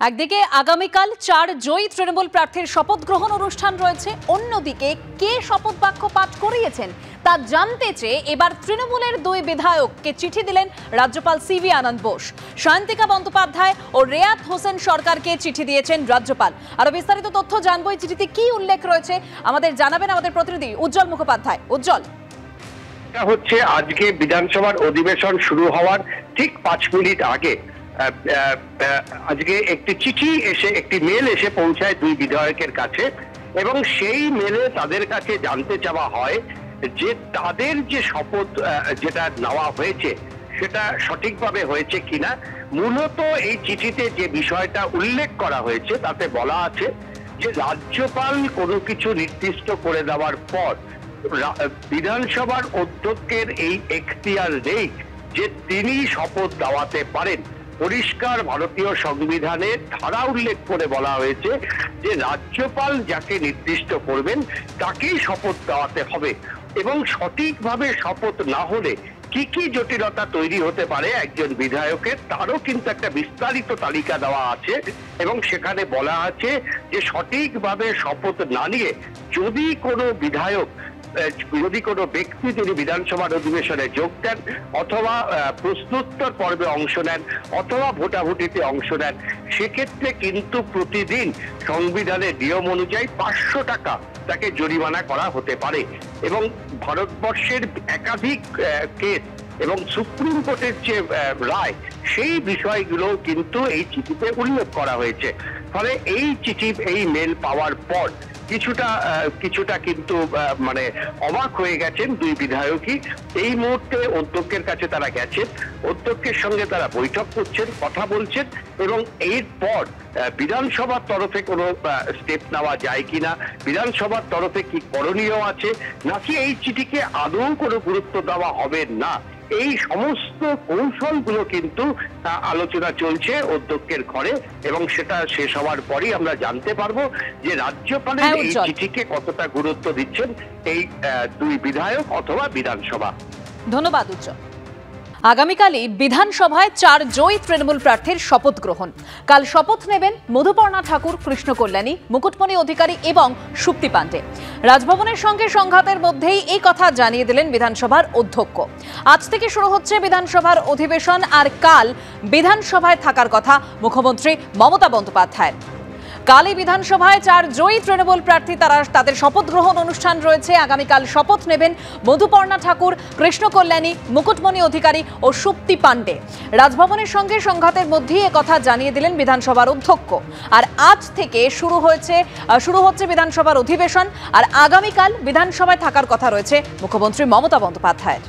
একদিকে আগামীকাল ৪ জয়ী তৃণমূল প্রার্থীর শপথ গ্রহণ অনুষ্ঠান রয়েছে, অন্যদিকে কে শপথ বাক্য পাঠ করিয়েছেন তা জানতে চেয়ে এবার তৃণমূলের দুই বিধায়ককে চিঠি দিলেন রাজ্যপাল সিভি আনন্দ বোস। সায়ন্তিকা বন্দ্যোপাধ্যায় ও রেয়াত হোসেন সরকারকে চিঠি দিয়েছেন রাজ্যপাল। আরো বিস্তারিত তথ্য জানবো, এই চিঠিতে কি উল্লেখ রয়েছে আমাদের জানাবেন আমাদের প্রতিনিধি উজ্জ্বল মুখোপাধ্যায়। উজ্জ্বল, এটা হচ্ছে আজকে বিধানসভার অধিবেশন শুরু হওয়ার ঠিক 5 মিনিট আগে আজকে একটি চিঠি এসে, একটি মেল এসে পৌঁছায় দুই বিধায়কের কাছে, এবং সেই মেলে তাদের কাছে জানতে চাওয়া হয় যে তাদের যে শপথ যেটা নেওয়া হয়েছে সেটা সঠিকভাবে হয়েছে কিনা। মূলত এই চিঠিতে যে বিষয়টা উল্লেখ করা হয়েছে তাতে বলা আছে যে রাজ্যপাল কোনো কিছু নির্দিষ্ট করে দেওয়ার পর বিধানসভার অধ্যক্ষের এই এখতিয়ার নেই যে তিনি শপথ দেওয়াতে পারেন। পরিষ্কার ভারতীয় সংবিধানে ধারা উল্লেখ করে বলা হয়েছে যে রাজ্যপাল যাকে নির্দিষ্ট করবেন তাকেই শপথ দেওয়াতে হবে, এবং সঠিকভাবে শপথ না হলে কি কি জটিলতা তৈরি হতে পারে একজন বিধায়কের তারও কিন্তু একটা বিস্তারিত তালিকা দেওয়া আছে, এবং সেখানে বলা আছে যে সঠিকভাবে শপথ না নিয়ে যদি কোনো বিধায়ক, যদি কোনো ব্যক্তি তিনি বিধানসভার অধিবেশনে যোগ দেন অথবা প্রশ্নোত্তর পর্বে অংশ নেন অথবা ভোটাভুটিতে অংশ নেন, সেক্ষেত্রে কিন্তু প্রতিদিন সংবিধানের নিয়ম অনুযায়ী 500 টাকা তাকে জরিমানা করা হতে পারে। এবং ভারতবর্ষের একাধিক কেস এবং সুপ্রিম কোর্টের যে রায়, সেই বিষয়গুলো কিন্তু এই চিঠিতে উল্লেখ করা হয়েছে। ফলে এই চিঠি, এই মেল পাওয়ার পর কিছুটা কিন্তু মানে অবাক হয়ে গেছেন দুই বিধায়কই। এই মুহূর্তে অধ্যক্ষের কাছে তারা গেছেন, অধ্যক্ষের সঙ্গে তারা বৈঠক করছেন, কথা বলছেন, এবং এরপর বিধানসভার তরফে কোনো স্টেপ নেওয়া যায় কিনা, বিধানসভার তরফে কি করণীয় আছে, নাকি এই চিঠিকে আদৌ কোনো গুরুত্ব দেওয়া হবে না, এই সমস্ত কৌশলগুলো কিন্তু আলোচনা চলছে অধ্যক্ষের ঘরে, এবং সেটা শেষ হওয়ার পরই আমরা জানতে পারবো যে রাজ্যপালের এই চিঠিকে কতটা গুরুত্ব দিচ্ছেন এই দুই বিধায়ক অথবা বিধানসভা। ধন্যবাদ উজ্জ্বল। আগামীকালই বিধানসভায় 4 জয়ী তৃণমূল প্রার্থীর শপথ গ্রহণ। কাল শপথ নেবেন মধুপর্ণা ঠাকুর, কৃষ্ণ কল্যাণী, মুকুটমণি অধিকারী এবং সুপ্তি পাণ্ডে। রাজভবনের সঙ্গে সংঘাতের মধ্যেই এই কথা জানিয়ে দিলেন বিধানসভার অধ্যক্ষ। আজ থেকে শুরু হচ্ছে বিধানসভার অধিবেশন, আর কাল বিধানসভায় থাকার কথা মুখ্যমন্ত্রী মমতা বন্দ্যোপাধ্যায়ের। কালই বিধানসভায় 4 জয়ী তৃণমূল প্রার্থী তাদের শপথ গ্রহণ অনুষ্ঠান রয়েছে। আগামীকাল শপথ নেবেন মধুপর্ণা ঠাকুর, কৃষ্ণ কল্যাণী, মুকুটমণি অধিকারী ও সুপ্তি পাণ্ডে। রাজভবনের সঙ্গে সংঘাতের মধ্যেই একথা জানিয়ে দিলেন বিধানসভার অধ্যক্ষ। আর আজ থেকে শুরু হচ্ছে বিধানসভার অধিবেশন, আর আগামীকাল বিধানসভায় থাকার কথা রয়েছে মুখ্যমন্ত্রী মমতা বন্দ্যোপাধ্যায়ের।